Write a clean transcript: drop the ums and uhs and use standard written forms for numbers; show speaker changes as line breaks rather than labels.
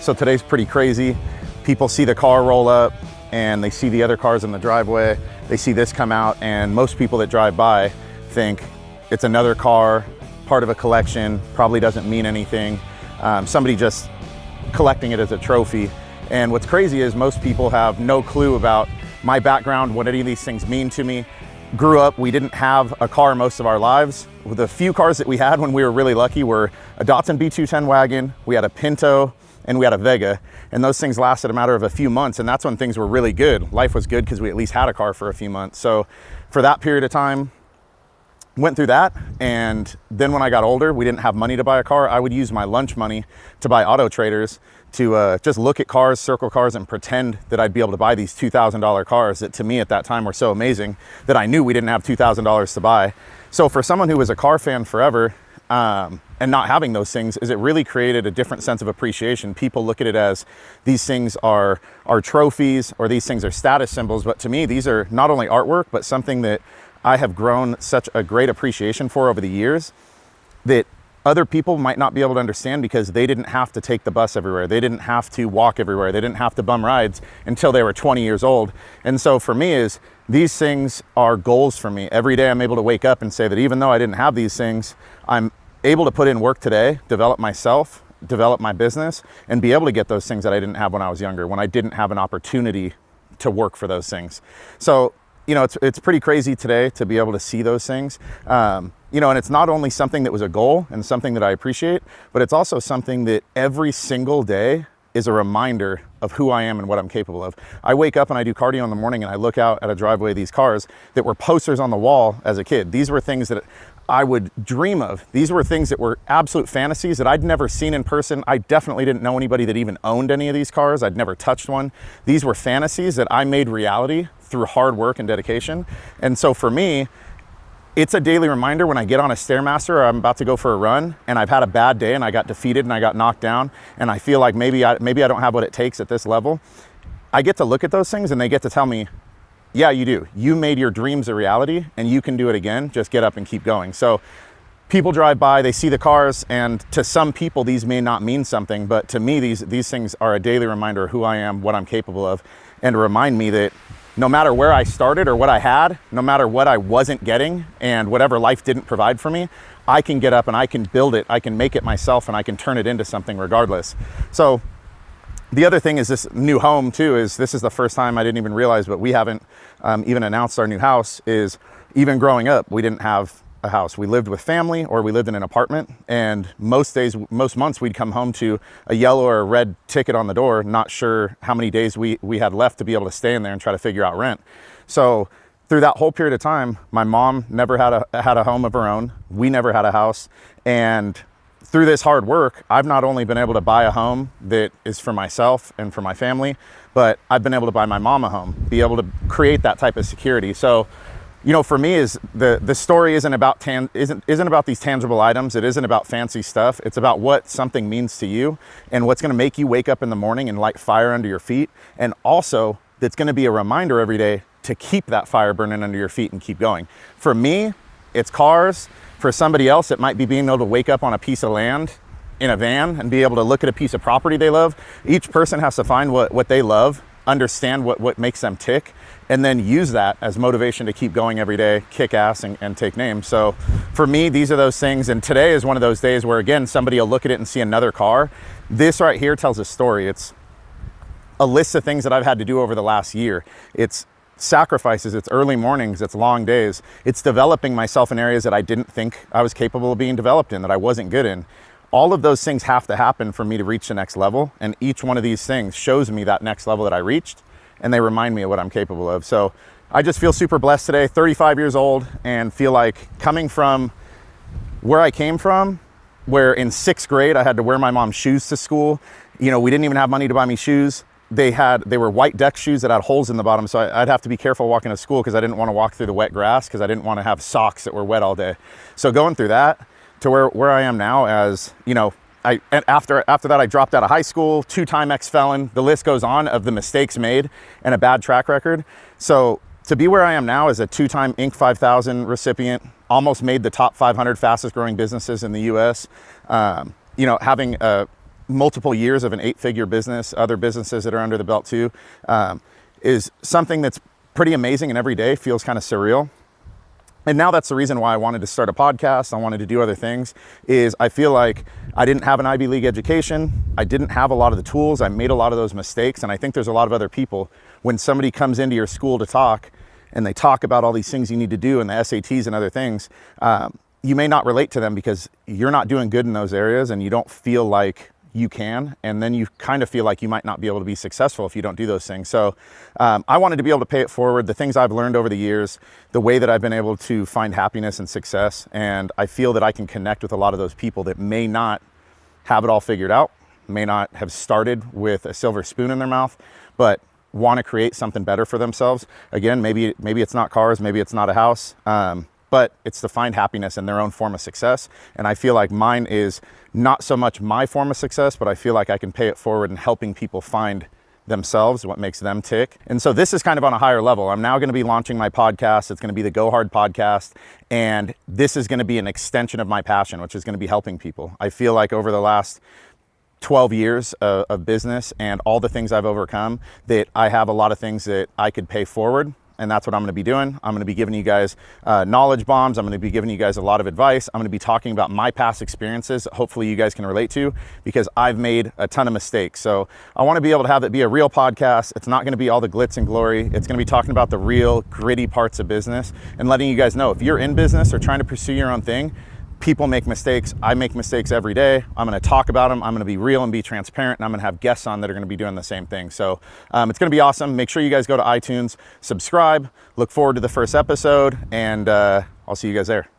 So today's pretty crazy. People see the car roll up and they see the other cars in the driveway. They see this come out, and most people that drive by think it's another car, part of a collection, probably doesn't mean anything. Somebody just collecting it as a trophy. And what's crazy is most people have no clue about my background, what any of these things mean to me. Grew up, we didn't have a car most of our lives. The few cars that we had when we were really lucky were a Datsun B210 wagon, we had a Pinto, and we had a Vega. And those things lasted a matter of a few months, and that's when things were really good. Life was good because we at least had a car for a few months. So for that period of time, went through that. And then when I got older, we didn't have money to buy a car. I would use my lunch money to buy Auto Traders to just look at cars, circle cars, and pretend that I'd be able to buy these $2,000 cars that to me at that time were so amazing that I knew we didn't have $2,000 to buy. So for someone who was a car fan forever, and not having those things, is it really created a different sense of appreciation. People look at it as these things are trophies, or these things are status symbols, but to me, these are not only artwork, but something that I have grown such a great appreciation for over the years that other people might not be able to understand, because they didn't have to take the bus everywhere. They didn't have to walk everywhere. They didn't have to bum rides until they were 20 years old. And so for me, is these things are goals for me. Every day I'm able to wake up and say that even though I didn't have these things, I'm able to put in work today, develop myself, develop my business, and be able to get those things that I didn't have when I was younger, when I didn't have an opportunity to work for those things. So, you know, it's pretty crazy today to be able to see those things. You know, and it's not only something that was a goal and something that I appreciate, but it's also something that every single day is a reminder of who I am and what I'm capable of. I wake up and I do cardio in the morning, and I look out at a driveway of these cars that were posters on the wall as a kid. These were things that I would dream of. These were things that were absolute fantasies that I'd never seen in person. I definitely didn't know anybody that even owned any of these cars. I'd never touched one. These were fantasies that I made reality through hard work and dedication. And so for me, it's a daily reminder when I get on a Stairmaster or I'm about to go for a run and I've had a bad day and I got defeated and I got knocked down and I feel like maybe I don't have what it takes at this level. I get to look at those things and they get to tell me, yeah, you do. You made your dreams a reality and you can do it again. Just get up and keep going. So people drive by, they see the cars, and to some people these may not mean something, but to me these things are a daily reminder of who I am, what I'm capable of, and to remind me that no matter where I started or what I had, no matter what I wasn't getting and whatever life didn't provide for me, I can get up and I can build it, I can make it myself, and I can turn it into something regardless. So the other thing is this new home too, is this is the first time I didn't even realize, but we haven't even announced our new house, is even growing up, we didn't have a house. We lived with family or we lived in an apartment, and most days, most months we'd come home to a yellow or a red ticket on the door, not sure how many days we had left to be able to stay in there and try to figure out rent. So through that whole period of time, my mom never had a home of her own. We never had a house. And through this hard work, I've not only been able to buy a home that is for myself and for my family, but I've been able to buy my mom a home, be able to create that type of security. So, you know, for me, is the story isn't about these tangible items. It isn't about fancy stuff. It's about what something means to you and what's going to make you wake up in the morning and light fire under your feet. And also that's going to be a reminder every day to keep that fire burning under your feet and keep going. For me, it's cars. For somebody else, it might be being able to wake up on a piece of land in a van and be able to look at a piece of property they love. Each person has to find what they love, understand what makes them tick, and then use that as motivation to keep going every day, kick ass and take names. So for me, these are those things. And today is one of those days where, again, somebody will look at it and see another car. This right here tells a story. It's a list of things that I've had to do over the last year. It's sacrifices, it's early mornings, it's long days. It's developing myself in areas that I didn't think I was capable of being developed in, that I wasn't good in. All of those things have to happen for me to reach the next level. And each one of these things shows me that next level that I reached, and they remind me of what I'm capable of. So I just feel super blessed today, 35 years old, and feel like coming from where I came from, where in 6th grade I had to wear my mom's shoes to school. You know, we didn't even have money to buy me shoes. They were white deck shoes that had holes in the bottom, so I'd have to be careful walking to school because I didn't want to walk through the wet grass, because I didn't want to have socks that were wet all day. So going through that to where I am now, as you know, after that I dropped out of high school, 2-time ex-felon, the list goes on of the mistakes made and a bad track record. So to be where I am now as a 2-time Inc. 5000 recipient, almost made the top 500 fastest growing businesses in the US, you know, having a multiple years of an 8-figure business, other businesses that are under the belt too, is something that's pretty amazing, and every day feels kind of surreal. And now that's the reason why I wanted to start a podcast. I wanted to do other things, is I feel like I didn't have an Ivy League education. I didn't have a lot of the tools. I made a lot of those mistakes. And I think there's a lot of other people, when somebody comes into your school to talk and they talk about all these things you need to do and the SATs and other things, you may not relate to them because you're not doing good in those areas and you don't feel like you can, and then you kind of feel like you might not be able to be successful if you don't do those things. So I wanted to be able to pay it forward, the things I've learned over the years, the way that I've been able to find happiness and success. And I feel that I can connect with a lot of those people that may not have it all figured out, may not have started with a silver spoon in their mouth, but want to create something better for themselves. Again, maybe it's not cars, maybe it's not a house, but it's to find happiness in their own form of success. And I feel like mine is not so much my form of success, but I feel like I can pay it forward in helping people find themselves, what makes them tick. And so this is kind of on a higher level. I'm now going to be launching my podcast. It's going to be the GoHard podcast. And this is going to be an extension of my passion, which is going to be helping people. I feel like over the last 12 years of business and all the things I've overcome, that I have a lot of things that I could pay forward. And that's what I'm going to be doing. I'm going to be giving you guys knowledge bombs. I'm going to be giving you guys a lot of advice. I'm going to be talking about my past experiences that hopefully you guys can relate to, because I've made a ton of mistakes. So I want to be able to have it be a real podcast. It's not going to be all the glitz and glory. It's going to be talking about the real gritty parts of business and letting you guys know, if you're in business or trying to pursue your own thing, people make mistakes. I make mistakes every day. I'm going to talk about them. I'm going to be real and be transparent, and I'm going to have guests on that are going to be doing the same thing. So it's going to be awesome. Make sure you guys go to iTunes, subscribe, look forward to the first episode, and I'll see you guys there.